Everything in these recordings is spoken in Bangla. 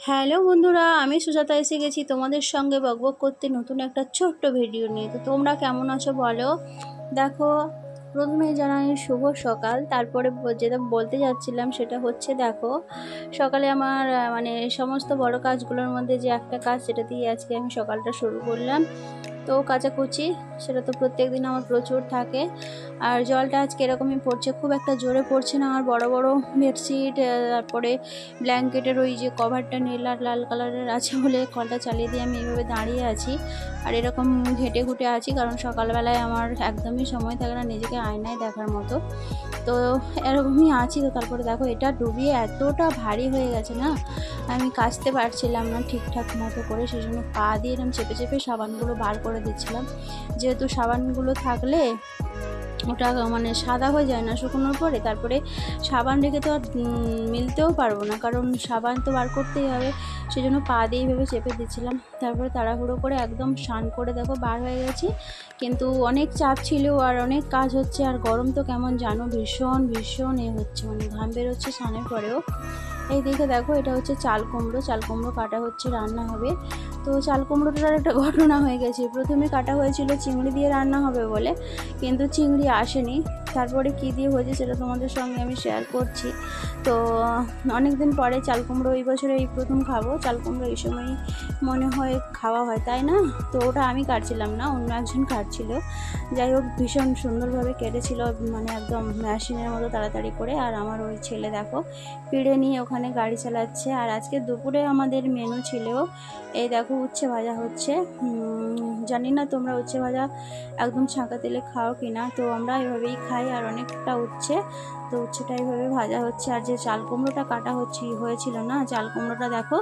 হ্যালো বন্ধুরা, আমি সুজাতা এসে গেছি তোমাদের সঙ্গে বকবক করতে নতুন একটা ছোট্ট ভিডিও নিয়ে। তো তোমরা কেমন আছো বলো। দেখো, প্রথমেই জানাই শুভ সকাল। তারপরে যেটা বলতে যাচ্ছিলাম সেটা হচ্ছে, দেখো সকালে আমার মানে সমস্ত বড় কাজগুলোর মধ্যে যে একটা কাজ, সেটা দিয়ে আজকে আমি সকালটা শুরু করলাম। তো কাচাকুচি সেটা তো প্রত্যেক দিন আমার প্রচুর থাকে। আর জলটা আজকে এরকমই পড়ছে, খুব একটা জোরে পড়ছে না। আর বড় বড় বেডশিট, তারপরে ব্ল্যাঙ্কেটের ওই যে কভারটা নীল আর লাল কালারের আছে বলে কলটা চালিয়ে দিয়ে আমি এইভাবে দাঁড়িয়ে আছি। আর এরকম ঘেটে ঘুটে আছি, কারণ সকালবেলায় আমার একদমই সময় থাকে না নিজেকে আয়নায় দেখার মতো। তো এরকমই আছি। তো তারপরে দেখো, এটা ডুবিয়ে এতটা ভারী হয়ে গেছে না, আমি কাচতে পারছিলাম না ঠিকঠাক মতো করে। সেই জন্য পা দিয়ে এরকম চেপে চেপে সাবানগুলো বার করে দিচ্ছিলাম, যেহেতু সাবানগুলো থাকলে ওটা মানে সাদা হয়ে যায় না শুকনোর পরে। তারপরে সাবান রেখে তো আর মিলতেও পারবো না, কারণ সাবান তো বার করতেই হবে। সেই জন্য পা দিয়ে এইভাবে চেপে দিচ্ছিলাম। তারপরে তাড়াহুড়ো করে একদম স্নান করে দেখো বার হয়ে গেছি। কিন্তু অনেক চাপ ছিল আর অনেক কাজ হচ্ছে। আর গরম তো কেমন জানো, ভীষণ ভীষণ হচ্ছে, মানে ঘাম বেরোচ্ছে স্নানের পরেও। এই দিকে দেখো, এটা হচ্ছে চাল কুমড়ো কাটা হচ্ছে, রান্না হবে। তো চাল কুমড়োটার একটা ঘটনা হয়ে গেছে। প্রথমে কাটা হয়েছিল চিংড়ি দিয়ে রান্না হবে বলে, কিন্তু চিংড়ি আসেনি। তারপরে কী দিয়ে হয়েছে সেটা তোমাদের সঙ্গে আমি শেয়ার করছি। তো অনেক দিন পরে চাল কুমড়ো এই বছরে এই প্রথম খাবো। চাল কুমড়ো এই সময়ই মনে হয় খাওয়া হয়, তাই না? তো ওটা আমি কাটছিলাম না, অন্য একজন কাটছিল। যাই হোক, ভীষণ সুন্দরভাবে কেটেছিল, মানে একদম মেশিনের মতো তাড়াতাড়ি করে। আর আমার ওই ছেলে দেখো পিড়ে নিয়ে ওখানে গাড়ি চালাচ্ছে। আর আজকে দুপুরে আমাদের মেনু ছিল, এই দেখো উচ্ছে ভাজা হচ্ছে। জানি না তোমরা উচ্ছে ভাজা একদম ছাঁকা তেলে খাও কি না, তো আমরা এভাবেই খাই। আর অনেকটা উচ্ছে, তো উচ্ছেটা এইভাবে ভাজা হচ্ছে। আর যে চাল কুমড়োটা কাটা হয়েছিল না, চাল কুমড়োটা দেখো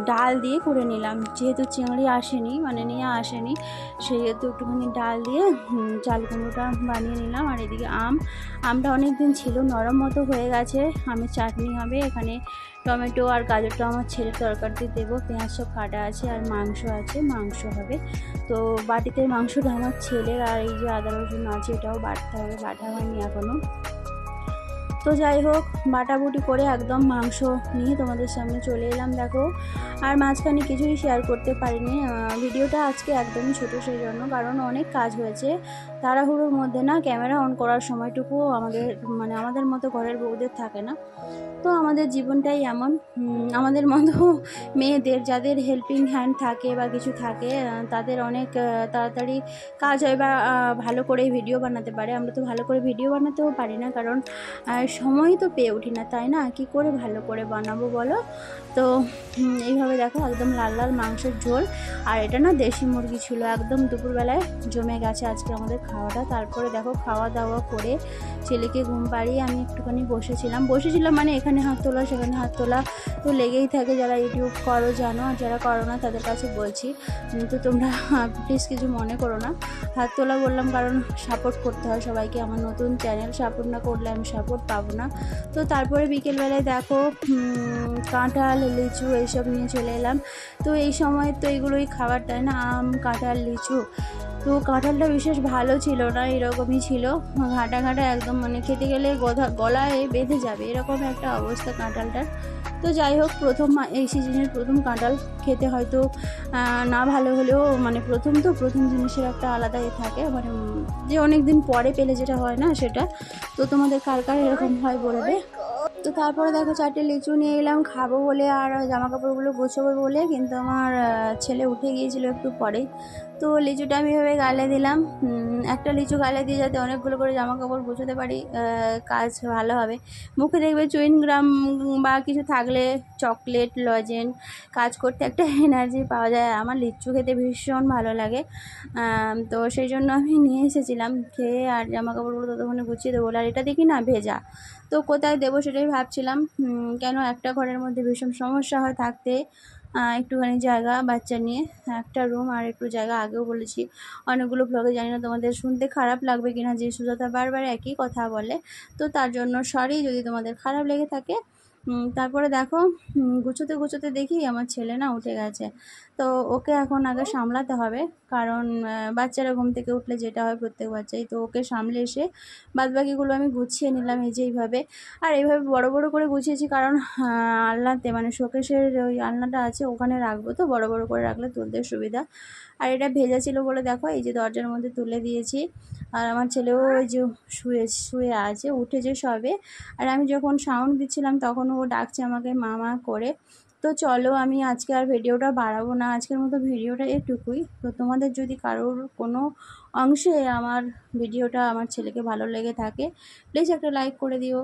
ডাল দিয়ে করে নিলাম, যেহেতু চিংড়ি আসেনি, মানে নিয়ে আসেনি, সেহেতু একটুখানি ডাল দিয়ে চাল কুমড়োটা বানিয়ে নিলাম। আর এদিকে আমটা অনেক দিন ছিল, নরম মতো হয়ে গেছে। আমের চাটনি হবে এখানে, টমেটো আর গাজরটা আমার ছেলের তরকারিতে দেবো, পেঁয়াজ সব কাটা আছে। আর মাংস আছে, মাংস হবে। তো বাটিতে মাংসটা আমার ছেলের। আর এই যে আদা রসুন আছে, এটাও বাটতে হবে, বাটা হয়নি এখনও। তো যাই হোক, বাটাবুটি করে একদম মাংস নিয়ে তোমাদের সামনে চলে এলাম। দেখো, আর মাঝখানে কিছুই শেয়ার করতে পারিনি। ভিডিওটা আজকে একদমই ছোটো, সেই জন্য, কারণ অনেক কাজ হয়েছে। তাড়াহুড়োর মধ্যে না ক্যামেরা অন করার সময়টুকু আমাদের মতো ঘরের বউদের থাকে না। তো আমাদের জীবনটাই এমন। আমাদের মতো মেয়েদের, যাদের হেল্পিং হ্যান্ড থাকে বা কিছু থাকে, তাদের অনেক তাড়াতাড়ি কাজ হয় বা ভালো করে ভিডিও বানাতে পারে। আমরা তো ভালো করে ভিডিও বানাতেও পারি না, কারণ সময় তো পেয়ে উঠি না, তাই না? কি করে ভালো করে বানাবো বলো। তো এইভাবে দেখো একদম লাল লাল মাংসের ঝোল। আর এটা না দেশি মুরগি ছিল, একদম দুপুরবেলায় জমে গেছে আজকে আমাদের খাওয়াটা। তারপরে দেখো খাওয়া দাওয়া করে ছেলেকে ঘুম পাড়িয়ে আমি একটুখানি বসেছিলাম মানে এখানে হাত তোলা সেখানে হাত তোলা তো লেগেই থাকে। যারা ইউটিউব করো জানো, আর যারা করো না তাদের কাছে বলছি, তো তোমরা প্লিজ কিছু মনে করো না। হাত তোলা বললাম কারণ সাপোর্ট করতে হয় সবাইকে, আমার নতুন চ্যানেল, সাপোর্ট না করলে আমি সাপোর্ট পাবো না। তো তারপরে বিকেলবেলায় দেখো কাঁঠাল লিচু এইসব নিয়ে চলে এলাম। তো এই সময় তো এগুলোই খাবার, তাই না? আম কাঁঠাল লিচু। তো কাঁঠালটা বিশেষ ভালো ছিল না, এরকমই ছিল, ঘাটা ঘাটা একদম, মানে খেতে গেলে গলায় বেঁধে যাবে এরকম একটা অবস্থা কাঁঠালটার। তো যাই হোক, এই সিজনের প্রথম কাঁঠাল খেতে হয়তো না ভালো হলেও, মানে প্রথম জিনিসের একটা আলাদা থাকে, মানে যে অনেক দিন পরে পেলে যেটা হয় না সেটা। তো তোমাদের কার কার এরকম হয় বলবে। তো তারপরে দেখো 4টে লিচু নিয়ে এলাম খাবো বলে, আর জামা কাপড়গুলো গোছাবো বলে, কিন্তু আমার ছেলে উঠে গিয়েছিল একটু পরেই। তো লিচুটা আমি এভাবে গালে দিলাম। একটা লিচু গালে দিয়ে যাতে অনেকগুলো করে জামা কাপড় গোছাতে পারি, কাজ ভালো হবে। মুখে দেখবে চুইংগাম বা কিছু থাকলে, চকলেট লজেন্স, কাজ করতে একটা এনার্জি পাওয়া যায়। আমার লিচু খেতে ভীষণ ভালো লাগে। তো সেই জন্য আমি নিয়ে এসেছিলাম, খেয়ে আর জামা কাপড়গুলো ততক্ষণে গুছিয়ে দেবো। আর এটা দেখি না ভেজা, তো কোথায় দেবো সেটাই ভাবছিলাম। কেন একটা ঘরের মধ্যে ভীষণ সমস্যা হয় থাকতে, একটুখানি জায়গা, বাচ্চা নিয়ে একটা রুম আর একটু জায়গা। আগেও বলেছি অনেকগুলো ব্লগে, জানি না তোমাদের শুনতে খারাপ লাগবে কিনা, যে সুজাতা বারবার একই কথা বলে। তো তার জন্য সরি যদি তোমাদের খারাপ লেগে থাকে। তারপরে দেখো গুছোতে গুছোতে দেখি আমার ছেলে না উঠে গেছে। তো ওকে এখন আগে সামলাতে হবে, কারণ বাচ্চারা ঘুম থেকে উঠলে যেটা হয় প্রত্যেক বাচ্চাই, তো ওকে সামলে এসে বাদবাকিগুলো আমি গুছিয়ে নিলাম এই যে এইভাবে। আর এইভাবে বড় বড় করে গুছিয়েছি কারণ আলনাতে মানে শোকেসের ওই আলনাটা আছে ওখানে রাখবো, তো বড় বড় করে রাখলে তুলতে সুবিধা। আর এটা ভেজা ছিল বলে দেখো এই যে দরজার মধ্যে তুলে দিয়েছি। আর আমার ছেলেও ওই যে শুয়ে শুয়ে আছে, উঠেছে সবে। আর আমি যখন সাউন্ড দিচ্ছিলাম তখন ও ডাকছে আমাকে মা মা করে। তো চলো আমি আজকে আর ভিডিওটা বাড়াবো না, আজকের মতো ভিডিওটা এটুকুই। তো তোমাদের যদি কারোর কোনো অংশে আমার ভিডিওটা আমার ছেলেকে ভালো লেগে থাকে প্লিজ একটা লাইক করে দিও।